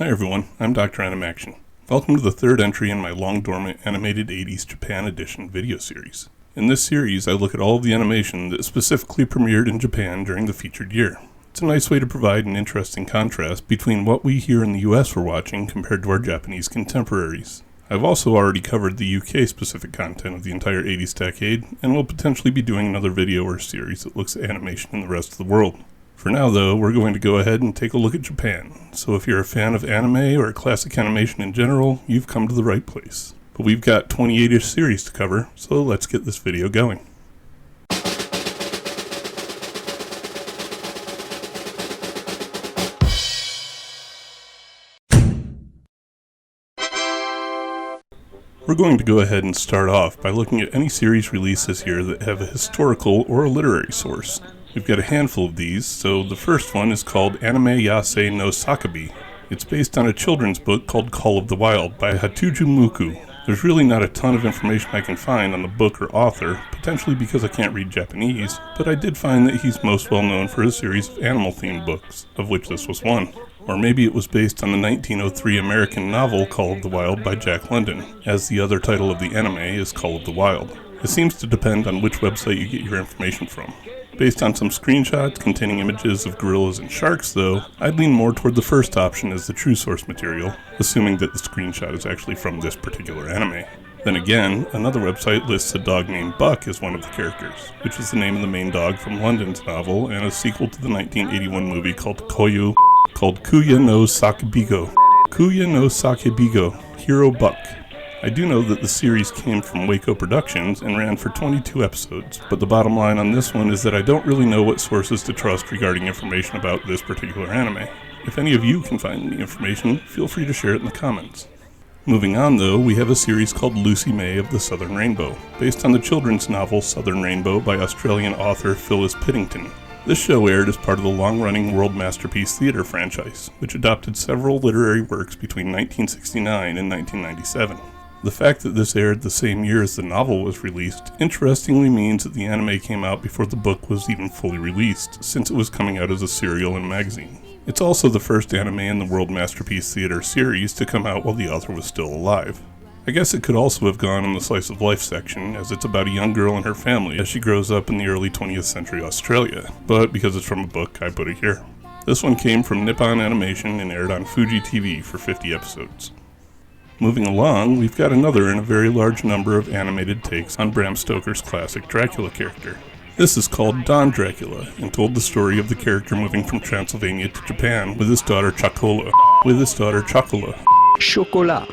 Hi everyone, I'm Dr.Animaction. Welcome to the third entry in my long-dormant Animated 80s Japan Edition video series. In this series, I look at all of the animation that specifically premiered in Japan during the featured year. It's a nice way to provide an interesting contrast between what we here in the US were watching compared to our Japanese contemporaries. I've also already covered the UK specific content of the entire 80s decade, and will potentially be doing another video or series that looks at animation in the rest of the world. For now though, we're going to go ahead and take a look at Japan, so if you're a fan of anime or classic animation in general, you've come to the right place. But we've got 28-ish series to cover, so let's get this video going. We're going to go ahead and start off by looking at any series released this year that have a historical or a literary source. We've got a handful of these, so the first one is called Anime Yasei no Sakabi. It's based on a children's book called Call of the Wild by Hatuju Muku. There's really not a ton of information I can find on the book or author, potentially because I can't read Japanese, but I did find that he's most well known for his series of animal-themed books, of which this was one. Or maybe it was based on the 1903 American novel Call of the Wild by Jack London, as the other title of the anime is Call of the Wild. It seems to depend on which website you get your information from. Based on some screenshots containing images of gorillas and sharks though, I'd lean more toward the first option as the true source material, assuming that the screenshot is actually from this particular anime. Then again, another website lists a dog named Buck as one of the characters, which is the name of the main dog from London's novel and a sequel to the 1981 movie called Kuya no Sakebigo. Kuya no Sakebigo, Hero Buck. I do know that the series came from Waco Productions and ran for 22 episodes, but the bottom line on this one is that I don't really know what sources to trust regarding information about this particular anime. If any of you can find any information, feel free to share it in the comments. Moving on though, we have a series called Lucy May of the Southern Rainbow, based on the children's novel Southern Rainbow by Australian author Phyllis Piddington. This show aired as part of the long-running World Masterpiece Theatre franchise, which adopted several literary works between 1969 and 1997. The fact that this aired the same year as the novel was released interestingly means that the anime came out before the book was even fully released, since it was coming out as a serial and magazine. It's also the first anime in the World Masterpiece Theatre series to come out while the author was still alive. I guess it could also have gone in the slice of life section, as it's about a young girl and her family as she grows up in the early 20th century Australia, but because it's from a book, I put it here. This one came from Nippon Animation and aired on Fuji TV for 50 episodes. Moving along, we've got another in a very large number of animated takes on Bram Stoker's classic Dracula character. This is called Don Dracula, and told the story of the character moving from Transylvania to Japan with his daughter Chocola. Chocolat.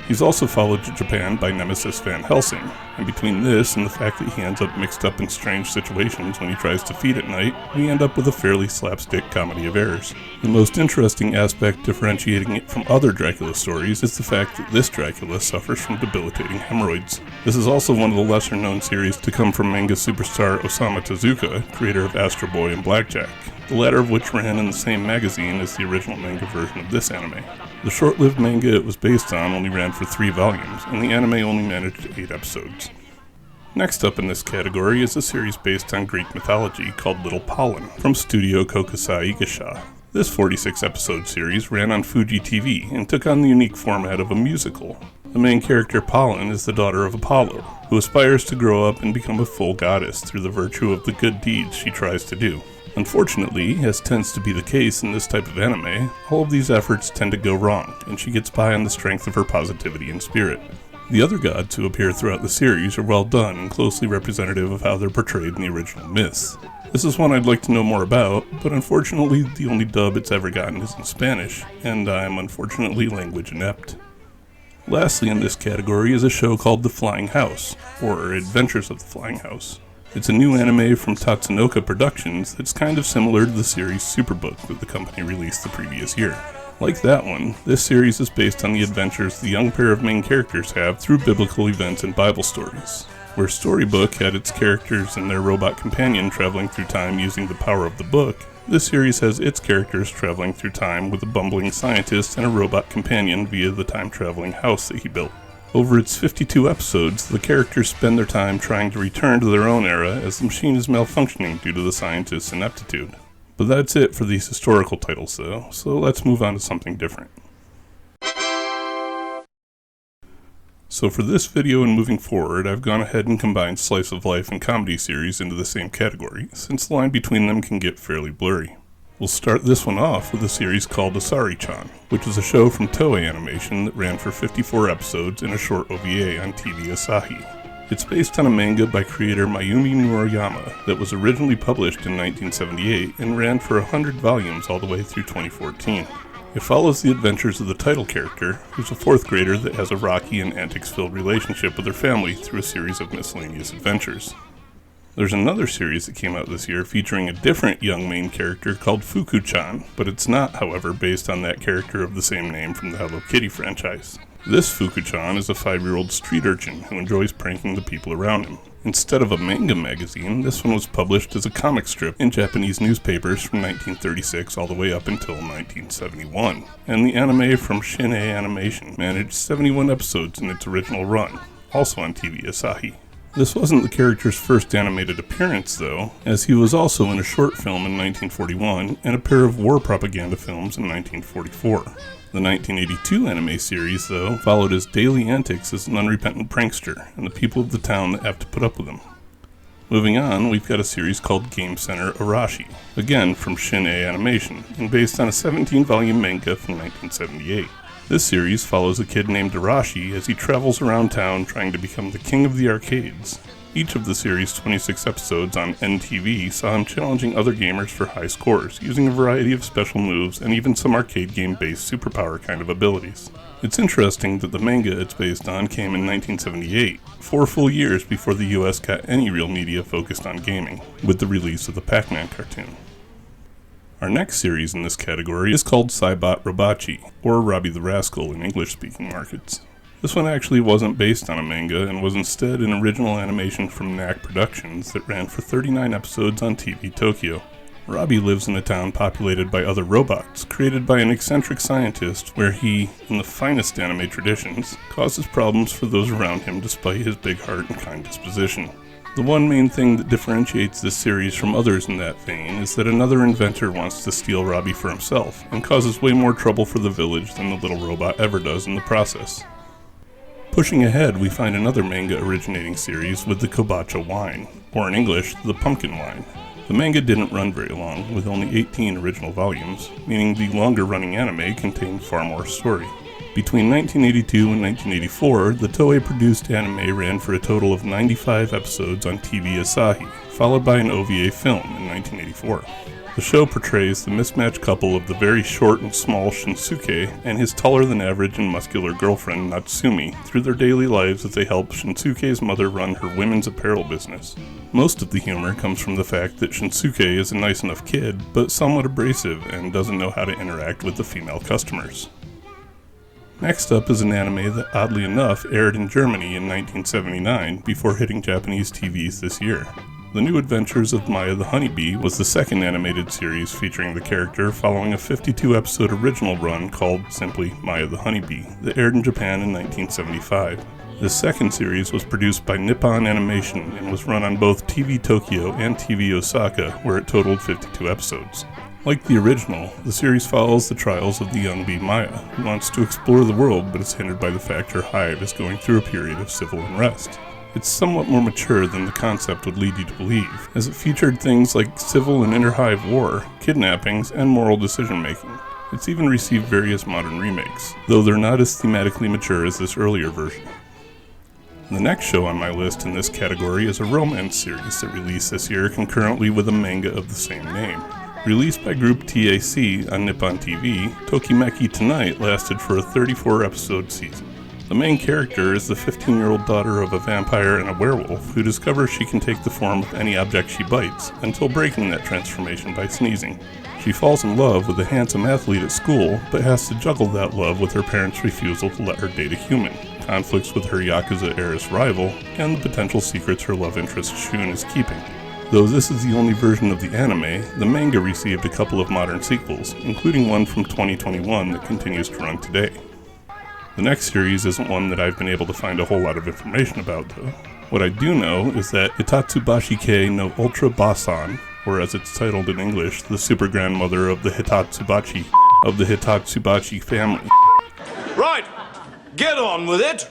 He's also followed to Japan by Nemesis Van Helsing, and between this and the fact that he ends up mixed up in strange situations when he tries to feed at night, we end up with a fairly slapstick comedy of errors. The most interesting aspect differentiating it from other Dracula stories is the fact that this Dracula suffers from debilitating hemorrhoids. This is also one of the lesser known series to come from manga superstar Osamu Tezuka, creator of Astro Boy and Blackjack, the latter of which ran in the same magazine as the original manga version of this anime. The short-lived manga it was based on only ran for 3 volumes, and the anime only managed 8 episodes. Next up in this category is a series based on Greek mythology called Little Pollen, from Studio Kokusai Igasha. This 46-episode series ran on Fuji TV and took on the unique format of a musical. The main character Pollen is the daughter of Apollo, who aspires to grow up and become a full goddess through the virtue of the good deeds she tries to do. Unfortunately, as tends to be the case in this type of anime, all of these efforts tend to go wrong, and she gets by on the strength of her positivity and spirit. The other gods who appear throughout the series are well done and closely representative of how they're portrayed in the original myths. This is one I'd like to know more about, but unfortunately the only dub it's ever gotten is in Spanish, and I'm unfortunately language inept. Lastly in this category is a show called The Flying House, or Adventures of the Flying House. It's a new anime from Tatsunoko Productions that's kind of similar to the series Superbook that the company released the previous year. Like that one, this series is based on the adventures the young pair of main characters have through biblical events and Bible stories. Where Storybook had its characters and their robot companion traveling through time using the power of the book, this series has its characters traveling through time with a bumbling scientist and a robot companion via the time-traveling house that he built. Over its 52 episodes, the characters spend their time trying to return to their own era as the machine is malfunctioning due to the scientist's ineptitude. But that's it for these historical titles though, so let's move on to something different. So for this video and moving forward, I've gone ahead and combined slice of life and comedy series into the same category, since the line between them can get fairly blurry. We'll start this one off with a series called Asari-chan, which is a show from Toei Animation that ran for 54 episodes in a short OVA on TV Asahi. It's based on a manga by creator Mayumi Murayama that was originally published in 1978 and ran for 100 volumes all the way through 2014. It follows the adventures of the title character, who's a 4th grader that has a rocky and antics-filled relationship with her family through a series of miscellaneous adventures. There's another series that came out this year featuring a different young main character called Fuku-chan, but it's not, however, based on that character of the same name from the Hello Kitty franchise. This Fuku-chan is a 5-year-old street urchin who enjoys pranking the people around him. Instead of a manga magazine, this one was published as a comic strip in Japanese newspapers from 1936 all the way up until 1971. And the anime from Shin-Ei Animation managed 71 episodes in its original run, also on TV Asahi. This wasn't the character's first animated appearance though, as he was also in a short film in 1941 and a pair of war propaganda films in 1944. The 1982 anime series, though, followed his daily antics as an unrepentant prankster and the people of the town that have to put up with him. Moving on, we've got a series called Game Center Arashi, again from Shin-Ei Animation, and based on a 17-volume manga from 1978. This series follows a kid named Arashi as he travels around town trying to become the king of the arcades. Each of the series' 26 episodes on NTV saw him challenging other gamers for high scores, using a variety of special moves and even some arcade game-based superpower kind of abilities. It's interesting that the manga it's based on came in 1978, 4 full years before the US got any real media focused on gaming, with the release of the Pac-Man cartoon. Our next series in this category is called Saibot Robachi, or Robbie the Rascal in English-speaking markets. This one actually wasn't based on a manga and was instead an original animation from NAC Productions that ran for 39 episodes on TV Tokyo. Robbie lives in a town populated by other robots, created by an eccentric scientist where he, in the finest anime traditions, causes problems for those around him despite his big heart and kind disposition. The one main thing that differentiates this series from others in that vein is that another inventor wants to steal Robbie for himself and causes way more trouble for the village than the little robot ever does in the process. Pushing ahead, we find another manga originating series with the Kobacha wine, or in English, the pumpkin wine. The manga didn't run very long, with only 18 original volumes, meaning the longer-running anime contained far more story. Between 1982 and 1984, the Toei-produced anime ran for a total of 95 episodes on TV Asahi, followed by an OVA film in 1984. The show portrays the mismatched couple of the very short and small Shinsuke and his taller-than-average and muscular girlfriend Natsumi through their daily lives as they help Shinsuke's mother run her women's apparel business. Most of the humor comes from the fact that Shinsuke is a nice enough kid, but somewhat abrasive and doesn't know how to interact with the female customers. Next up is an anime that oddly enough aired in Germany in 1979 before hitting Japanese TVs this year. The New Adventures of Maya the Honeybee was the second animated series featuring the character following a 52-episode original run called simply Maya the Honeybee that aired in Japan in 1975. This second series was produced by Nippon Animation and was run on both TV Tokyo and TV Osaka, where it totaled 52 episodes. Like the original, the series follows the trials of the young bee Maya, who wants to explore the world but is hindered by the fact her hive is going through a period of civil unrest. It's somewhat more mature than the concept would lead you to believe, as it featured things like civil and inter-hive war, kidnappings, and moral decision-making. It's even received various modern remakes, though they're not as thematically mature as this earlier version. The next show on my list in this category is a romance series that released this year concurrently with a manga of the same name. Released by Group TAC on Nippon TV, Tokimeki Tonight lasted for a 34-episode season. The main character is the 15-year-old daughter of a vampire and a werewolf who discovers she can take the form of any object she bites, until breaking that transformation by sneezing. She falls in love with a handsome athlete at school, but has to juggle that love with her parents' refusal to let her date a human, conflicts with her Yakuza heiress rival, and the potential secrets her love interest Shun is keeping. Though this is the only version of the anime, the manga received a couple of modern sequels, including one from 2021 that continues to run today. The next series isn't one that I've been able to find a whole lot of information about though. What I do know is that Itatsubashi Kei no Ultra Basan, or as it's titled in English, the super grandmother of the Hitatsubachi family. Right, get on with it!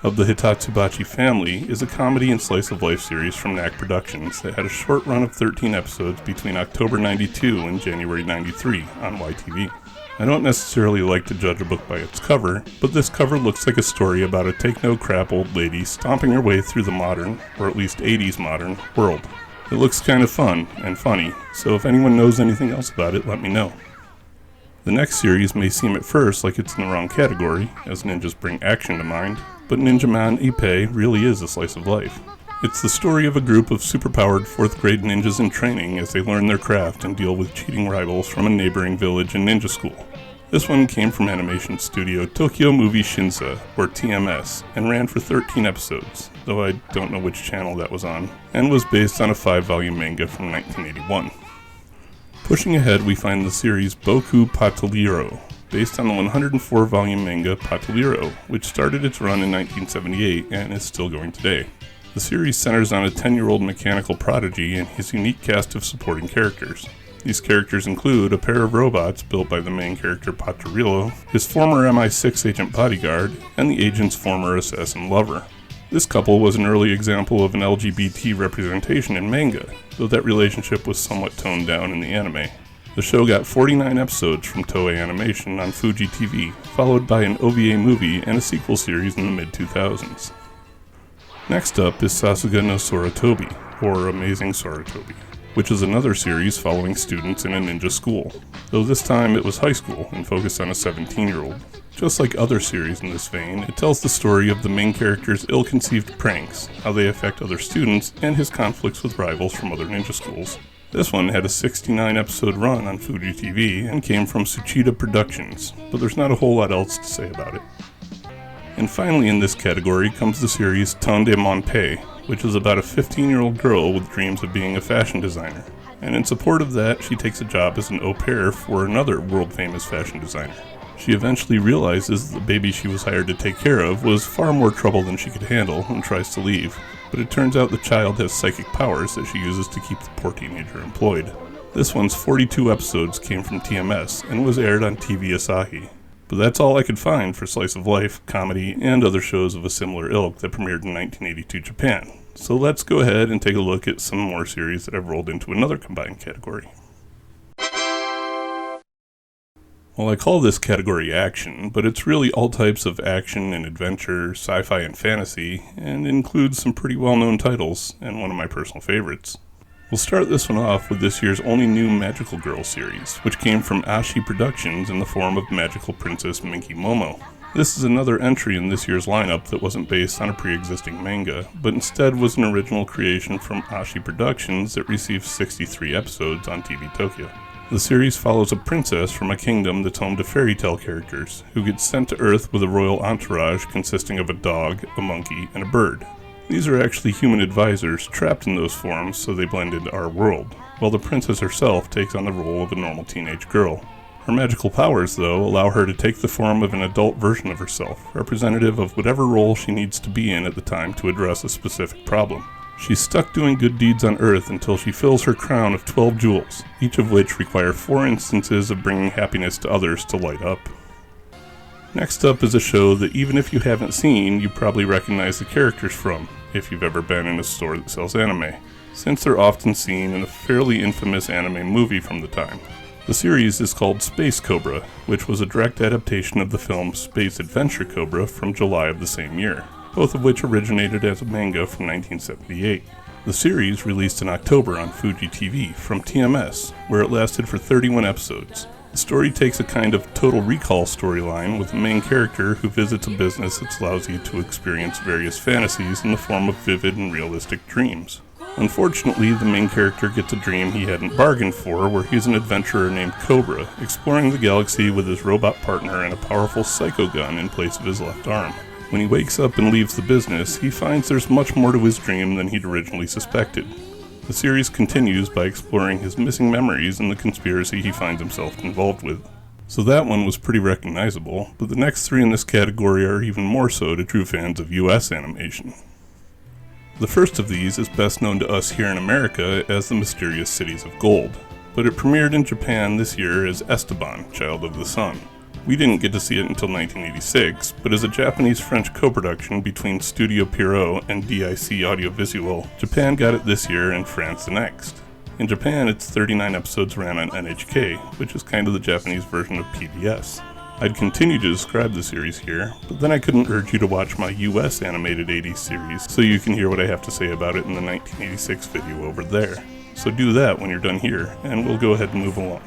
Of the Hitatsubachi Family is a comedy and slice-of-life series from Knack Productions that had a short run of 13 episodes between October 92 and January 93 on YTV. I don't necessarily like to judge a book by its cover, but this cover looks like a story about a take-no-crap old lady stomping her way through the modern, or at least 80s modern, world. It looks kind of fun and funny, so if anyone knows anything else about it, let me know. The next series may seem at first like it's in the wrong category, as ninjas bring action to mind, but Ninjaman Ippei really is a slice of life. It's the story of a group of superpowered 4th grade ninjas in training as they learn their craft and deal with cheating rivals from a neighboring village and ninja school. This one came from animation studio Tokyo Movie Shinsa, or TMS, and ran for 13 episodes, though I don't know which channel that was on, and was based on a 5-volume manga from 1981. Pushing ahead, we find the series Boku Pataliro, based on the 104-volume manga Pataliro, which started its run in 1978 and is still going today. The series centers on a 10-year-old mechanical prodigy and his unique cast of supporting characters. These characters include a pair of robots built by the main character Pataliro, his former MI6 agent bodyguard, and the agent's former assassin lover. This couple was an early example of an LGBT representation in manga, though that relationship was somewhat toned down in the anime. The show got 49 episodes from Toei Animation on Fuji TV, followed by an OVA movie and a sequel series in the mid-2000s. Next up is Sasuga no Soratobi, or Amazing Soratobi, which is another series following students in a ninja school, though this time it was high school and focused on a 17-year-old. Just like other series in this vein, it tells the story of the main character's ill-conceived pranks, how they affect other students, and his conflicts with rivals from other ninja schools. This one had a 69-episode run on Fuji TV and came from Tsuchida Productions, but there's not a whole lot else to say about it. And finally in this category comes the series Tonde Monpei, which is about a 15-year-old girl with dreams of being a fashion designer. And in support of that, she takes a job as an au pair for another world-famous fashion designer. She eventually realizes the baby she was hired to take care of was far more trouble than she could handle and tries to leave, but it turns out the child has psychic powers that she uses to keep the poor teenager employed. This one's 42 episodes came from TMS and was aired on TV Asahi. But that's all I could find for slice of life, comedy, and other shows of a similar ilk that premiered in 1982 Japan. So let's go ahead and take a look at some more series that have rolled into another combined category. Well, I call this category action, but it's really all types of action and adventure, sci-fi and fantasy, and includes some pretty well-known titles, and one of my personal favorites. We'll start this one off with this year's only new Magical Girl series, which came from Ashi Productions in the form of Magical Princess Minky Momo. This is another entry in this year's lineup that wasn't based on a pre-existing manga, but instead was an original creation from Ashi Productions that received 63 episodes on TV Tokyo. The series follows a princess from a kingdom that's home to fairy tale characters, who get sent to Earth with a royal entourage consisting of a dog, a monkey, and a bird. These are actually human advisors trapped in those forms so they blend into our world, while the princess herself takes on the role of a normal teenage girl. Her magical powers, though, allow her to take the form of an adult version of herself, representative of whatever role she needs to be in at the time to address a specific problem. She's stuck doing good deeds on Earth until she fills her crown of 12 jewels, each of which require 4 instances of bringing happiness to others to light up. Next up is a show that even if you haven't seen, you probably recognize the characters from, if you've ever been in a store that sells anime, since they're often seen in a fairly infamous anime movie from the time. The series is called Space Cobra, which was a direct adaptation of the film Space Adventure Cobra from July of the same year, both of which originated as a manga from 1978. The series released in October on Fuji TV from TMS, where it lasted for 31 episodes. The story takes a kind of Total Recall storyline with a main character who visits a business that allows you to experience various fantasies in the form of vivid and realistic dreams. Unfortunately, the main character gets a dream he hadn't bargained for, where he's an adventurer named Cobra, exploring the galaxy with his robot partner and a powerful psycho gun in place of his left arm. When he wakes up and leaves the business, he finds there's much more to his dream than he'd originally suspected. The series continues by exploring his missing memories and the conspiracy he finds himself involved with. So that one was pretty recognizable, but the next 3 in this category are even more so to true fans of US animation. The first of these is best known to us here in America as the Mysterious Cities of Gold, but it premiered in Japan this year as Esteban, Child of the Sun. We didn't get to see it until 1986, but as a Japanese-French co-production between Studio Pierrot and DIC Audiovisual, Japan got it this year and France the next. In Japan, its 39 episodes ran on NHK, which is kind of the Japanese version of PBS. I'd continue to describe the series here, but then I couldn't urge you to watch my US animated 80s series, so you can hear what I have to say about it in the 1986 video over there. So do that when you're done here, and we'll go ahead and move along.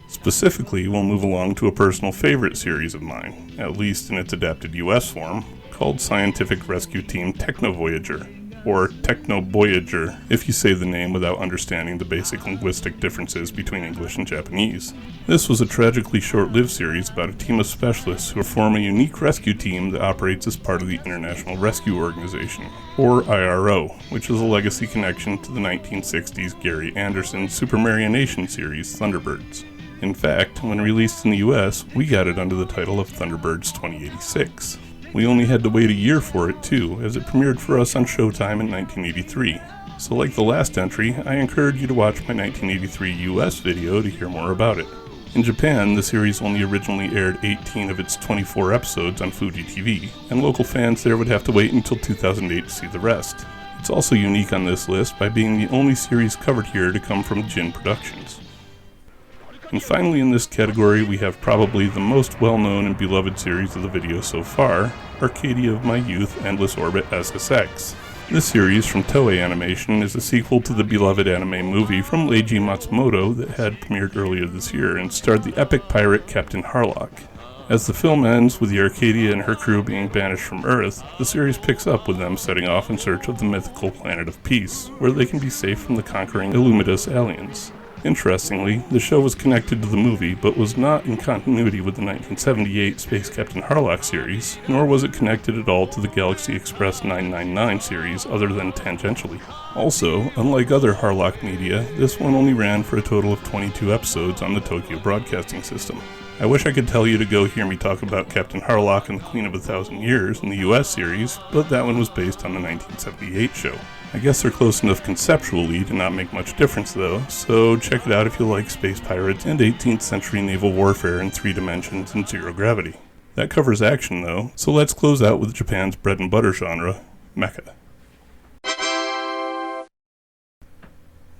Specifically, we'll move along to a personal favorite series of mine, at least in its adapted US form, called Scientific Rescue Team Techno Voyager, or Techno Voyager, if you say the name without understanding the basic linguistic differences between English and Japanese. This was a tragically short-lived series about a team of specialists who form a unique rescue team that operates as part of the International Rescue Organization, or IRO, which is a legacy connection to the 1960s Gary Anderson Supermarionation series Thunderbirds. In fact, when released in the US, we got it under the title of Thunderbirds 2086. We only had to wait a year for it too, as it premiered for us on Showtime in 1983. So like the last entry, I encourage you to watch my 1983 US video to hear more about it. In Japan, the series only originally aired 18 of its 24 episodes on Fuji TV, and local fans there would have to wait until 2008 to see the rest. It's also unique on this list by being the only series covered here to come from Jin Productions. And finally in this category we have probably the most well-known and beloved series of the video so far, Arcadia of My Youth Endless Orbit SSX. This series from Toei Animation is a sequel to the beloved anime movie from Leiji Matsumoto that had premiered earlier this year and starred the epic pirate Captain Harlock. As the film ends with the Arcadia and her crew being banished from Earth, the series picks up with them setting off in search of the mythical Planet of Peace, where they can be safe from the conquering Illuminous aliens. Interestingly, the show was connected to the movie, but was not in continuity with the 1978 Space Captain Harlock series, nor was it connected at all to the Galaxy Express 999 series other than tangentially. Also, unlike other Harlock media, this one only ran for a total of 22 episodes on the Tokyo Broadcasting System. I wish I could tell you to go hear me talk about Captain Harlock and the Queen of a Thousand Years in the US series, but that one was based on the 1978 show. I guess they're close enough conceptually to not make much difference though, so check it out if you like space pirates and 18th century naval warfare in 3 dimensions and zero gravity. That covers action though, so let's close out with Japan's bread and butter genre, Mecha.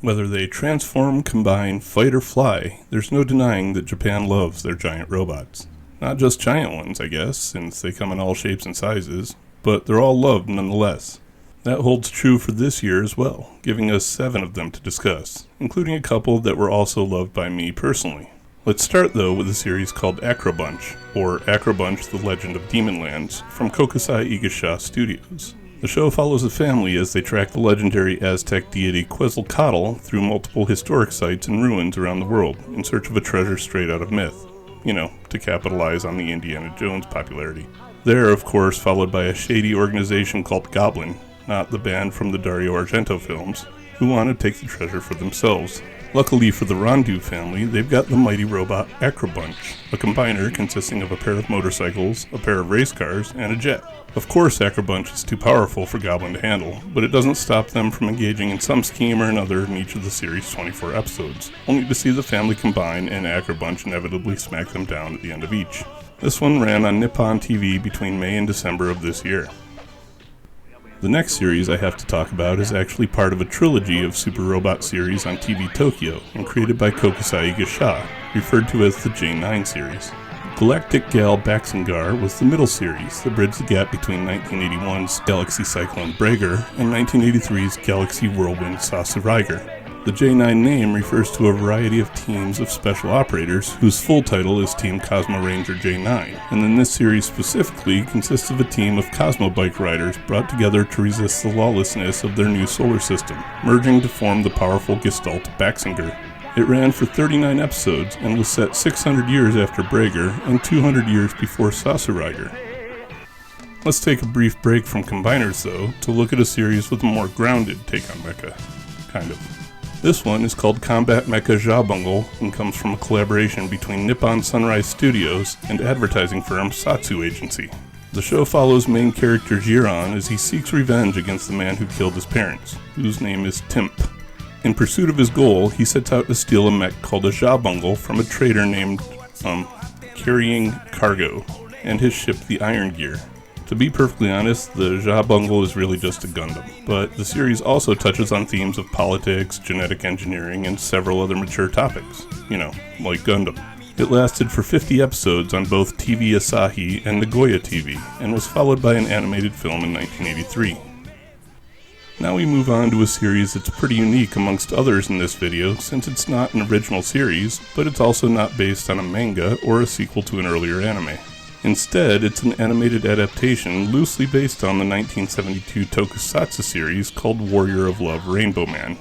Whether they transform, combine, fight, or fly, there's no denying that Japan loves their giant robots. Not just giant ones, I guess, since they come in all shapes and sizes, but they're all loved nonetheless. That holds true for this year as well, giving us 7 of them to discuss, including a couple that were also loved by me personally. Let's start though with a series called Acrobunch, or Acrobunch The Legend of Demonlands, from Kokusai Igasha Studios. The show follows a family as they track the legendary Aztec deity Quetzalcoatl through multiple historic sites and ruins around the world in search of a treasure straight out of myth. You know, to capitalize on the Indiana Jones popularity. They're, of course, followed by a shady organization called Goblin, not the band from the Dario Argento films, who want to take the treasure for themselves. Luckily for the Rondu family, they've got the mighty robot Acrobunch, a combiner consisting of a pair of motorcycles, a pair of race cars, and a jet. Of course Acrobunch is too powerful for Goblin to handle, but it doesn't stop them from engaging in some scheme or another in each of the series' 24 episodes, only to see the family combine and Acrobunch inevitably smack them down at the end of each. This one ran on Nippon TV between May and December of this year. The next series I have to talk about is actually part of a trilogy of Super Robot series on TV Tokyo and created by Kokusai Igasha, referred to as the J9 series. Galactic Gal Baxengar was the middle series that bridged the gap between 1981's Galaxy Cyclone Brager and 1983's Galaxy Whirlwind Sasuraiger. The J9 name refers to a variety of teams of special operators whose full title is Team Cosmo Ranger J9, and then this series specifically consists of a team of Cosmo bike riders brought together to resist the lawlessness of their new solar system, merging to form the powerful Gestalt Baxenger. It ran for 39 episodes and was set 600 years after Brager and 200 years before Sasuraiger. Let's take a brief break from combiners though to look at a series with a more grounded take on mecha. Kind of. This one is called Combat Mecha Jabungle and comes from a collaboration between Nippon Sunrise Studios and advertising firm Satsu Agency. The show follows main character Jiron as he seeks revenge against the man who killed his parents, whose name is Timp. In pursuit of his goal, he sets out to steal a mech called a Jabungle from a trader named, Carrying Cargo, and his ship the Iron Gear. To be perfectly honest, the Jabungle is really just a Gundam, but the series also touches on themes of politics, genetic engineering, and several other mature topics. You know, like Gundam. It lasted for 50 episodes on both TV Asahi and Nagoya TV, and was followed by an animated film in 1983. Now we move on to a series that's pretty unique amongst others in this video, since it's not an original series, but it's also not based on a manga or a sequel to an earlier anime. Instead, it's an animated adaptation loosely based on the 1972 tokusatsu series called Warrior of Love Rainbow Man.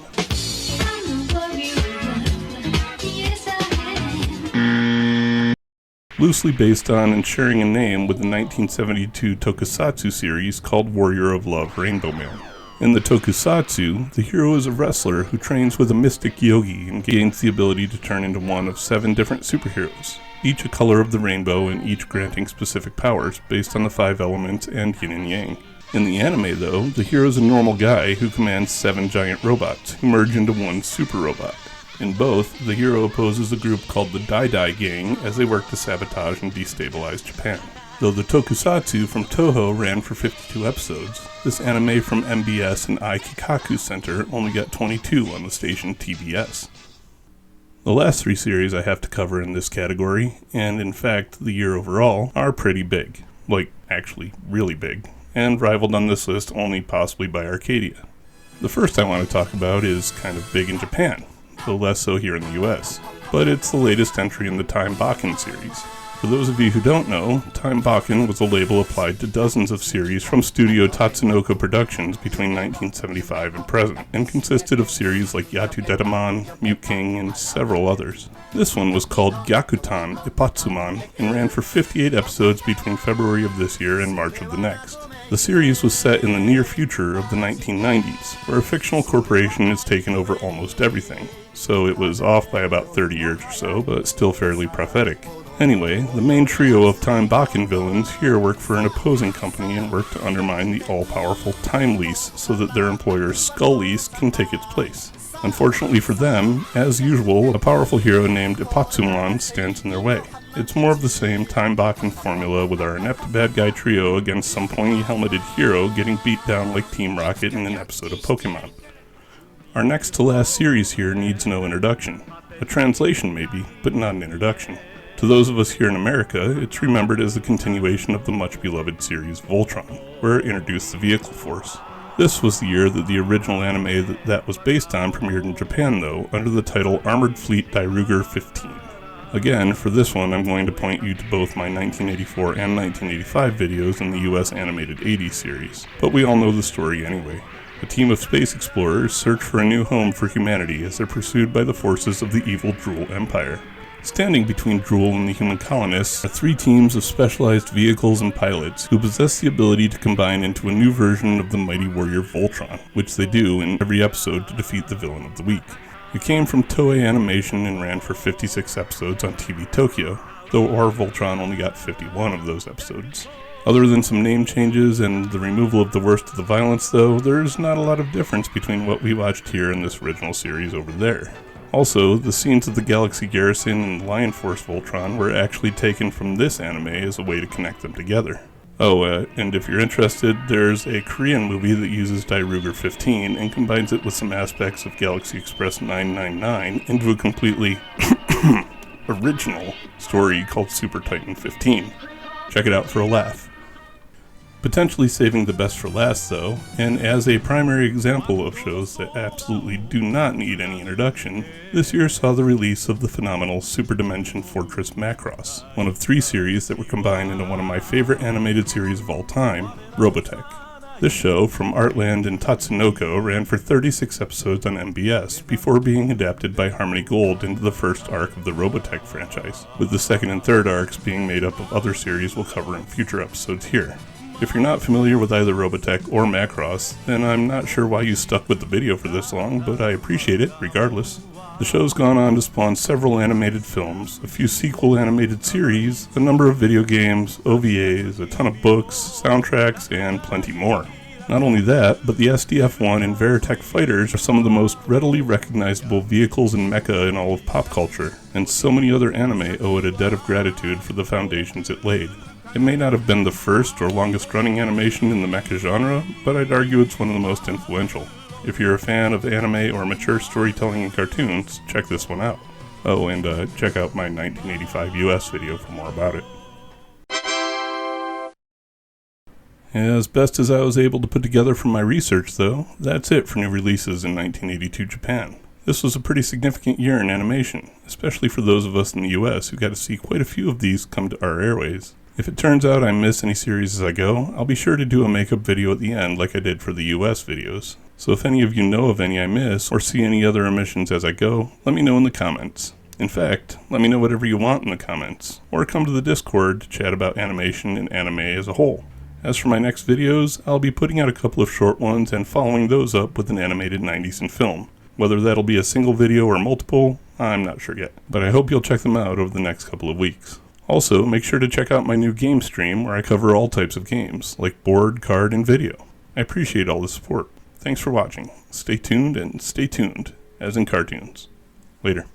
Loosely based on and sharing a name with the 1972 tokusatsu series called Warrior of Love Rainbow Man. In the tokusatsu, the hero is a wrestler who trains with a mystic yogi and gains the ability to turn into one of 7 different superheroes, each a color of the rainbow and each granting specific powers based on the 5 elements and yin and yang. In the anime though, the hero is a normal guy who commands 7 giant robots who merge into one super robot. In both, the hero opposes a group called the Dai Dai Gang as they work to sabotage and destabilize Japan. Though the tokusatsu from Toho ran for 52 episodes, this anime from MBS and Aikikaku Center only got 22 on the station TBS. The last 3 series I have to cover in this category, and in fact the year overall, are pretty big. Like, actually really big, and rivaled on this list only possibly by Arcadia. The first I want to talk about is kind of big in Japan, though less so here in the US, but it's the latest entry in the Time Bakken series. For those of you who don't know, Time Bakken was a label applied to dozens of series from Studio Tatsunoko Productions between 1975 and present, and consisted of series like Yatu Detamon, Mute King, and several others. This one was called Gyakutan Ipatsuman and ran for 58 episodes between February of this year and March of the next. The series was set in the near future of the 1990s, where a fictional corporation has taken over almost everything, so it was off by about 30 years or so, but still fairly prophetic. Anyway, the main trio of Time Bakken villains here work for an opposing company and work to undermine the all-powerful Time Lease so that their employer's Skull Lease can take its place. Unfortunately for them, as usual, a powerful hero named Ipatsuman stands in their way. It's more of the same Time Bakken formula with our inept bad guy trio against some pointy-helmeted hero getting beat down like Team Rocket in an episode of Pokemon. Our next to last series here needs no introduction. A translation maybe, but not an introduction. To those of us here in America, it's remembered as the continuation of the much-beloved series Voltron, where it introduced the Vehicle Force. This was the year that the original anime that was based on premiered in Japan though, under the title Armored Fleet Dairuger 15. Again, for this one I'm going to point you to both my 1984 and 1985 videos in the US animated 80s series, but we all know the story anyway. A team of space explorers search for a new home for humanity as they're pursued by the forces of the evil Drool Empire. Standing between Drool and the human colonists are 3 teams of specialized vehicles and pilots who possess the ability to combine into a new version of the mighty warrior Voltron, which they do in every episode to defeat the villain of the week. It came from Toei Animation and ran for 56 episodes on TV Tokyo, though our Voltron only got 51 of those episodes. Other than some name changes and the removal of the worst of the violence though, there's not a lot of difference between what we watched here in this original series over there. Also, the scenes of the Galaxy Garrison and Lion Force Voltron were actually taken from this anime as a way to connect them together. Oh, and if you're interested, there's a Korean movie that uses Dairuger 15 and combines it with some aspects of Galaxy Express 999 into a completely original story called Super Titan 15. Check it out for a laugh. Potentially saving the best for last though, and as a primary example of shows that absolutely do not need any introduction, this year saw the release of the phenomenal Super Dimension Fortress Macross, one of 3 series that were combined into one of my favorite animated series of all time, Robotech. This show, from Artland and Tatsunoko, ran for 36 episodes on MBS before being adapted by Harmony Gold into the first arc of the Robotech franchise, with the second and third arcs being made up of other series we'll cover in future episodes here. If you're not familiar with either Robotech or Macross, then I'm not sure why you stuck with the video for this long, but I appreciate it regardless. The show's gone on to spawn several animated films, a few sequel animated series, a number of video games, OVAs, a ton of books, soundtracks, and plenty more. Not only that, but the SDF-1 and Veritech fighters are some of the most readily recognizable vehicles in Mecha in all of pop culture, and so many other anime owe it a debt of gratitude for the foundations it laid. It may not have been the first or longest running animation in the Mecha genre, but I'd argue it's one of the most influential. If you're a fan of anime or mature storytelling and cartoons, check this one out. Oh, and check out my 1985 US video for more about it. As best as I was able to put together from my research, though, that's it for new releases in 1982 Japan. This was a pretty significant year in animation, especially for those of us in the US who got to see quite a few of these come to our airways. If it turns out I miss any series as I go, I'll be sure to do a makeup video at the end like I did for the US videos. So if any of you know of any I miss, or see any other omissions as I go, let me know in the comments. In fact, let me know whatever you want in the comments, or come to the Discord to chat about animation and anime as a whole. As for my next videos, I'll be putting out a couple of short ones and following those up with an animated 90s in film. Whether that'll be a single video or multiple, I'm not sure yet, but I hope you'll check them out over the next couple of weeks. Also, make sure to check out my new game stream where I cover all types of games, like board, card, and video. I appreciate all the support. Thanks for watching. Stay tuned and stay tuned, as in cartoons. Later.